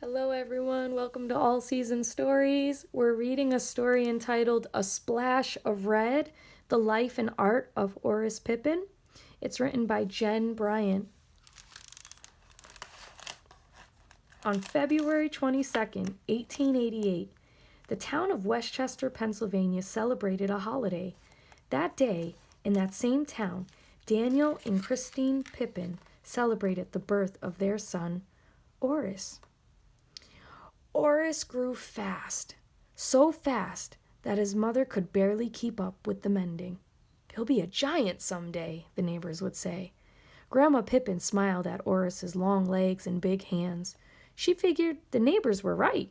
Hello, everyone. Welcome to All Season Stories. We're reading a story entitled A Splash of Red, The Life and Art of Horace Pippin. It's written by Bryant. On February 22nd, 1888, the town of Westchester, Pennsylvania celebrated a holiday. That day, in that same town, Daniel and Christine Pippin celebrated the birth of their son, Horace. Horace grew fast, so fast that his mother could barely keep up with the mending. "He'll be a giant some day," the neighbors would say. Grandma Pippin smiled at Horace's long legs and big hands. She figured the neighbors were right.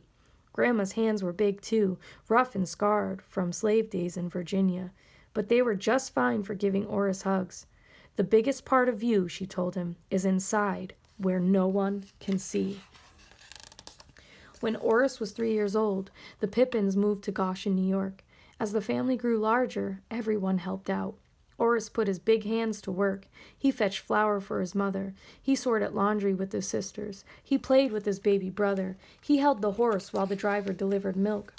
Grandma's hands were big too, rough and scarred from slave days in Virginia, but they were just fine for giving Horace hugs. "The biggest part of you," she told him, "is inside, where no one can see." When Horace was 3 years old, the Pippins moved to Goshen, New York. As the family grew larger, everyone helped out. Horace put his big hands to work. He fetched flour for his mother. He sorted laundry with his sisters. He played with his baby brother. He held the horse while the driver delivered milk.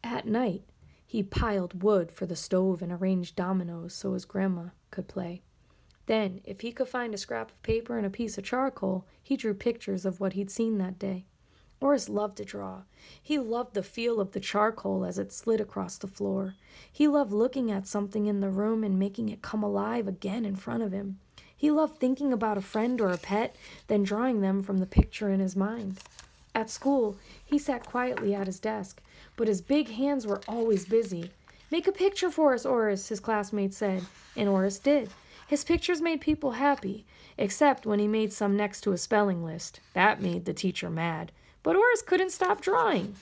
At night, he piled wood for the stove and arranged dominoes so his grandma could play. Then, if he could find a scrap of paper and a piece of charcoal, he drew pictures of what he'd seen that day. Horace loved to draw. He loved the feel of the charcoal as it slid across the floor. He loved looking at something in the room and making it come alive again in front of him. He loved thinking about a friend or a pet, then drawing them from the picture in his mind. At school, he sat quietly at his desk, but his big hands were always busy. "Make a picture for us, Horace," his classmates said, and Horace did. His pictures made people happy, except when he made some next to a spelling list. That made the teacher mad. But Horace couldn't stop drawing.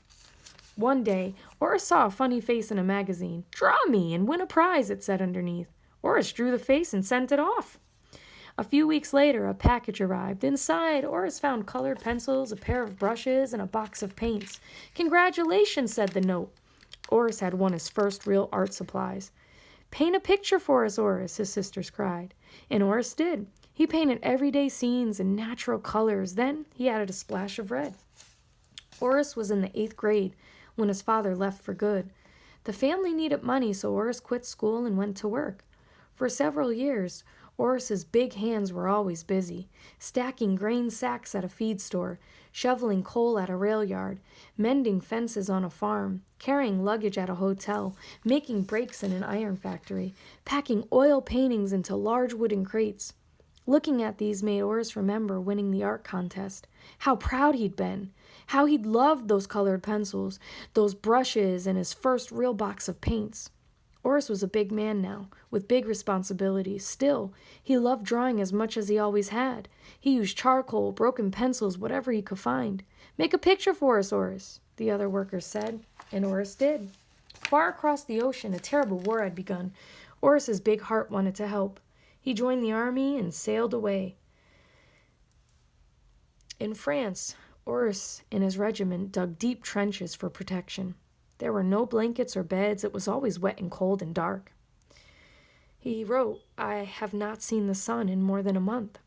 One day, Horace saw a funny face in a magazine. "Draw me and win a prize," it said underneath. Horace drew the face and sent it off. A few weeks later, a package arrived. Inside, Horace found colored pencils, a pair of brushes, and a box of paints. "Congratulations," said the note. Horace had won his first real art supplies. "Paint a picture for us, Horace," his sisters cried. And Horace did. He painted everyday scenes in natural colors. Then he added a splash of red. Horace was in the 8th grade when his father left for good. The family needed money, so Horace quit school and went to work. For several years, Horace's big hands were always busy, stacking grain sacks at a feed store, shoveling coal at a rail yard, mending fences on a farm, carrying luggage at a hotel, making brakes in an iron factory, packing oil paintings into large wooden crates. Looking at these made Horace remember winning the art contest. How proud he'd been. How he'd loved those colored pencils, those brushes, and his first real box of paints. Horace was a big man now, with big responsibilities. Still, he loved drawing as much as he always had. He used charcoal, broken pencils, whatever he could find. "Make a picture for us, Horace," the other workers said, and Horace did. Far across the ocean, a terrible war had begun. Horace's big heart wanted to help. He joined the army and sailed away. In France, Horace and his regiment dug deep trenches for protection. There were no blankets or beds. It was always wet and cold and dark. He wrote, "I have not seen the sun in more than a month."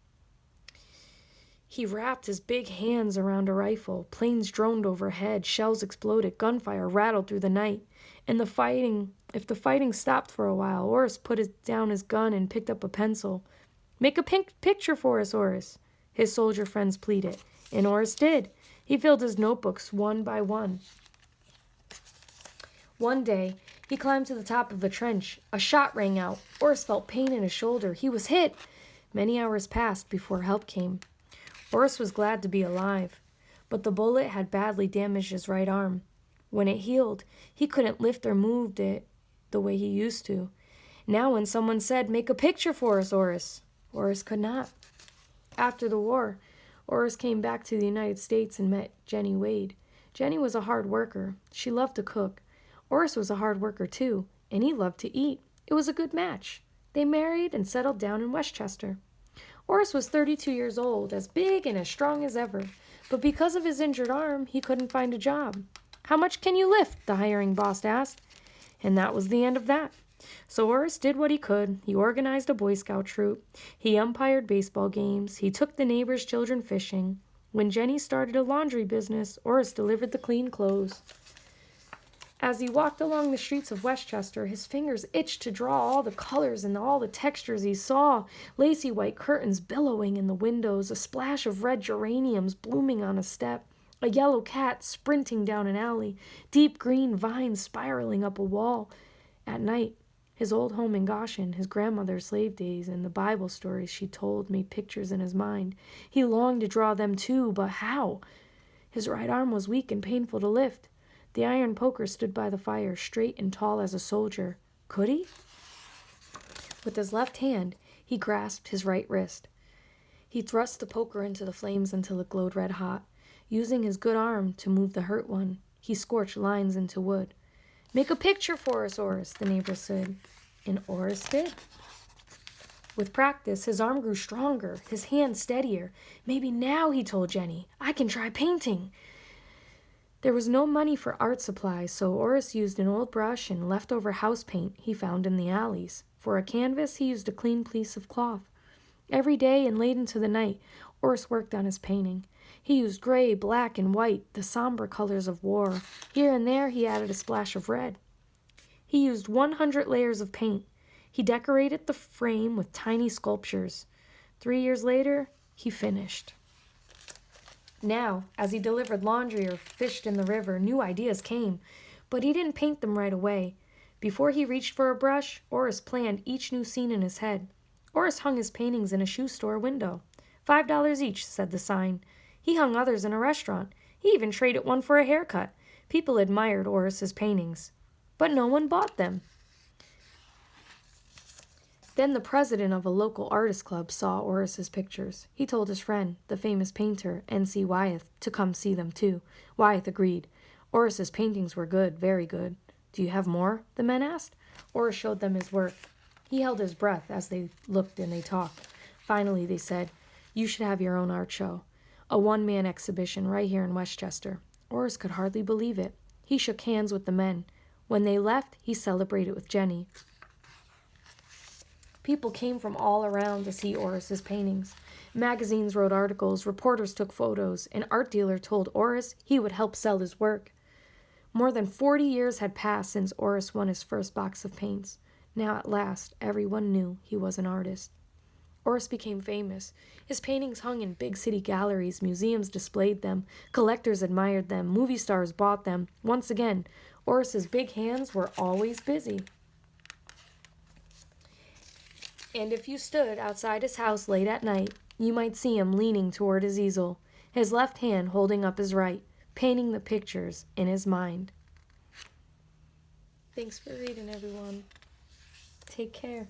He wrapped his big hands around a rifle. Planes droned overhead. Shells exploded. Gunfire rattled through the night. And if the fighting stopped for a while, Horace put down his gun and picked up a pencil. "Make a picture for us, Horace," his soldier friends pleaded. And Horace did. He filled his notebooks one by one. One day, he climbed to the top of a trench. A shot rang out. Horace felt pain in his shoulder. He was hit. Many hours passed before help came. Horace was glad to be alive, but the bullet had badly damaged his right arm. When it healed, he couldn't lift or move it the way he used to. Now when someone said, "Make a picture for us, Horace could not. After the war, Horace came back to the United States and met Jenny Wade. Jenny was a hard worker. She loved to cook. Horace was a hard worker too, and he loved to eat. It was a good match. They married and settled down in Westchester. Horace was 32 years old, as big and as strong as ever, but because of his injured arm, he couldn't find a job. "How much can you lift?" the hiring boss asked. And that was the end of that. So Horace did what he could. He organized a Boy Scout troop. He umpired baseball games. He took the neighbors' children fishing. When Jenny started a laundry business, Horace delivered the clean clothes. As he walked along the streets of Westchester, his fingers itched to draw all the colors and all the textures he saw. Lacy white curtains billowing in the windows, a splash of red geraniums blooming on a step, a yellow cat sprinting down an alley, deep green vines spiraling up a wall. At night, his old home in Goshen, his grandmother's slave days, and the Bible stories she told made pictures in his mind. He longed to draw them too, but how? His right arm was weak and painful to lift. The iron poker stood by the fire, straight and tall as a soldier. Could he? With his left hand, he grasped his right wrist. He thrust the poker into the flames until it glowed red hot. Using his good arm to move the hurt one, he scorched lines into wood. "Make a picture for us, Horace," the neighbor said. And Horace did. With practice, his arm grew stronger, his hand steadier. Maybe now, he told Jenny, I can try painting. There was no money for art supplies, so Horace used an old brush and leftover house paint he found in the alleys. For a canvas, he used a clean piece of cloth. Every day and late into the night, Horace worked on his painting. He used gray, black, and white, the somber colors of war. Here and there, he added a splash of red. He used 100 layers of paint. He decorated the frame with tiny sculptures. 3 years later, he finished. Now, as he delivered laundry or fished in the river, new ideas came, but he didn't paint them right away. Before he reached for a brush, Horace planned each new scene in his head. Horace hung his paintings in a shoe store window. $5 each, said the sign. He hung others in a restaurant. He even traded one for a haircut. People admired Horace's paintings, but no one bought them. Then the president of a local artist club saw Horace's pictures. He told his friend, the famous painter, N.C. Wyeth, to come see them too. Wyeth agreed. Horace's paintings were good, very good. Do you have more? The men asked. Horace showed them his work. He held his breath as they looked and they talked. Finally, they said, you should have your own art show. A one-man exhibition right here in Westchester. Horace could hardly believe it. He shook hands with the men. When they left, he celebrated with Jenny. People came from all around to see Horace's paintings. Magazines wrote articles, reporters took photos. An art dealer told Horace he would help sell his work. More than 40 years had passed since Horace won his first box of paints. Now at last, everyone knew he was an artist. Horace became famous. His paintings hung in big city galleries, museums displayed them, collectors admired them, movie stars bought them. Once again, Horace's big hands were always busy. And if you stood outside his house late at night, you might see him leaning toward his easel, his left hand holding up his right, painting the pictures in his mind. Thanks for reading, everyone. Take care.